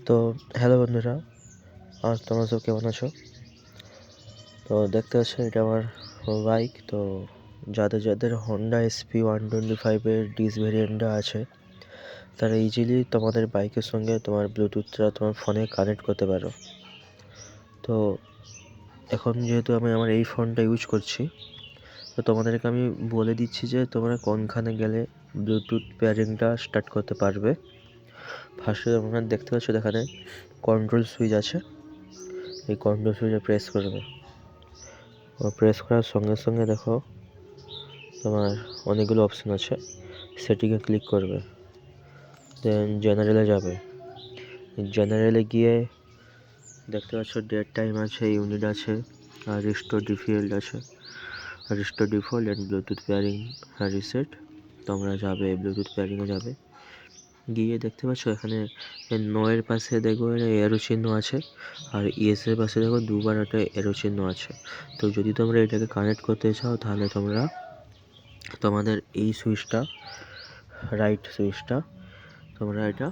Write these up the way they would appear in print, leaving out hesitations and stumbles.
তো হ্যালো বন্ধুরা, আর তোমরা সব কেমন আছো? তো দেখতে পাচ্ছ এটা আমার বাইক। তো যাদের যাদের হন্ডা এসপি 125-এর ডিস ভেরিয়েন্টটা আছে, তারা ইজিলি তোমাদের বাইকের সঙ্গে তোমার ব্লুটুথটা তোমার ফোনে কানেক্ট করতে পারো। তো এখন যেহেতু আমি আমার এই ফোনটা ইউজ করছি, তো তোমাদেরকে আমি বলে দিচ্ছি যে তোমরা কোনখানে গেলে ব্লুটুথ পেয়ারিংটা স্টার্ট করতে পারবে। ফার্স্টে তোমরা দেখতে পাচ্ছ এখানে কন্ট্রোল সুইচ আছে, এই কন্ট্রোল সুইচে প্রেস করবে। প্রেস করার সঙ্গে সঙ্গে দেখো তোমার অনেকগুলো অপশান আছে, সেটিংয়ে ক্লিক করবে, দেন জেনারেলে যাবে। জেনারেলে গিয়ে দেখতে পাচ্ছ ডেট টাইম আছে, ইউনিট আছে, আর রিস্টোর ডিফল্ট আছে, restore default and Bluetooth pairing reset. তোমরা যাবে ব্লুটুথ পেয়ারিংয়ে যাবে, গিয়ে দেখতে পাচ্ছ এখানে নোয়ের পাশে দেখো এরো চিহ্ন আছে, আর ইয়েসের পাশে দেখো দুবার একটা এরো চিহ্ন আছে। তো যদি তোমরা এটাকে কানেক্ট করতে চাও তাহলে তোমরা তোমাদের এই সুইচটা, রাইট সুইচটা তোমরা এটা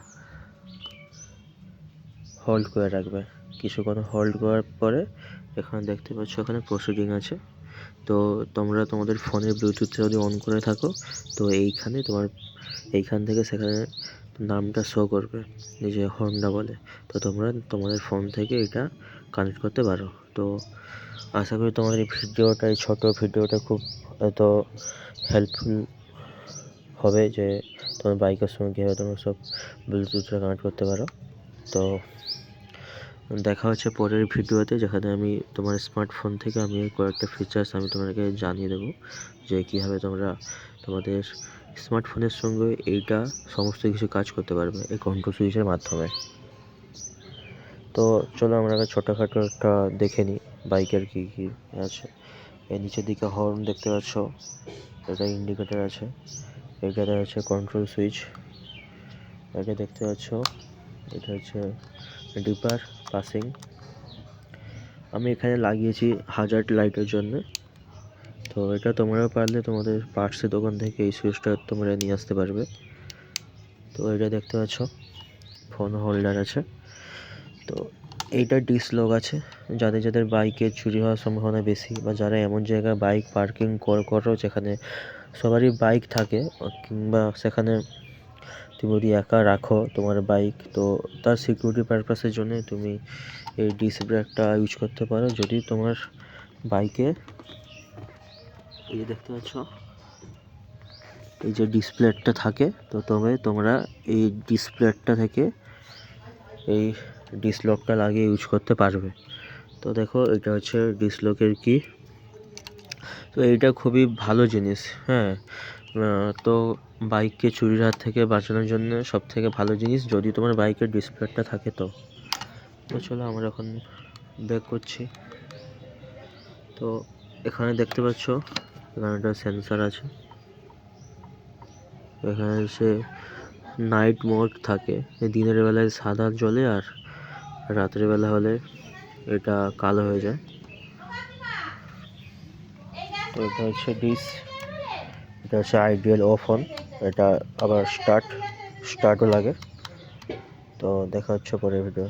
হোল্ড করে রাখবে। কিছুক্ষণ হোল্ড করার পরে এখানে দেখতে পাচ্ছ এখানে প্রসিডিং আছে। তো তোমরা তোমাদের ফোনের ব্লুটুথ যদি অন করে থাকো, তো এইখান থেকে সেখানে নামটা শো করবে, এই যে হন্ডা বলে। তো তোমরা তোমাদের ফোন থেকে এটা কানেক্ট করতে পারো। তো আশা করি তোমাদের এই ছোটো ভিডিওটা খুব এত হেল্পফুল হবে, যে তোমার বাইকের সঙ্গে কীভাবে তোমরা সব ব্লুটুথটা কানেক্ট করতে পারো। তো দেখা হচ্ছে পরের ভিডিওতে, যেখানে আমি তোমার স্মার্টফোন থেকে আমি কয়েকটা ফিচার্স আমি তোমাদেরকে জানিয়ে দেবো, যে কীভাবে তোমরা তোমাদের স্মার্টফোনের সঙ্গে এইটা সমস্ত কিছু কাজ করতে পারবে এই কন্ট্রোল সুইচের মাধ্যমে। তো চলো আমরা ছোটোখাটো একটা দেখে নিই বাইকের কী কী আছে। এর নিচের দিকে হর্ন দেখতে পাচ্ছ, এটা ইন্ডিকেটার আছে, এটাতে আছে কন্ট্রোল সুইচ, এটা দেখতে পাচ্ছ, এটা হচ্ছে ডিপার পাসিং। আমি এখানে লাগিয়েছি হাজার্ড লাইটের জন্য। তো এটা তোমরাও পারলে তোমাদের পার্টসের দোকান থেকে এই সুইচটা তোমরা নিয়ে আসতে পারবে। তো এটা দেখতে পাচ্ছ ফোন হোল্ডার আছে। তো এইটা ডিসলক আছে, যাদের যাদের বাইকে চুরি হওয়ার সম্ভাবনা বেশি, বা যারা এমন জায়গায় বাইক পার্কিং করো যেখানে সবারই বাইক থাকে, কিংবা সেখানে তুমি যদি একা রাখো তোমার বাইক, তো তার সিকিউরিটি পারপাসের জন্য তুমি এই ডিস্ক ব্রেকটা ইউজ করতে পারো। যদি তোমার বাইকে এই যে দেখতে পাচ্ছ এই যে ডিসপ্লেটা থাকে, তো তোমরা এই ডিসপ্লেটা থেকে এই ডিসলকটা লাগিয়ে ইউজ করতে পারবে। তো দেখো এটা হচ্ছে ডিসলকের কি। তো এইটা খুবই ভালো জিনিস, হ্যাঁ। তো বাইককে চুরির হাত থেকে বাঁচানোর জন্য সব থেকে ভালো জিনিস, যদি তোমার বাইকের ডিসপ্লেটা থাকে। তো চলো আমরা এখন ব্যাক করছি। তো এখানে দেখতে পাচ্ছ এখানে একটা সেন্সার আছে, এখানে সে নাইট মোড থাকে, দিনের বেলায় সাদা জ্বলে আর রাতের বেলা হলে এটা কালো হয়ে যায়। তো এটা হচ্ছে এটা হচ্ছে আইডিয়াল অফ অন, এটা আবার স্টার্টও লাগে। তো দেখা হচ্ছে পরের ভিডিও।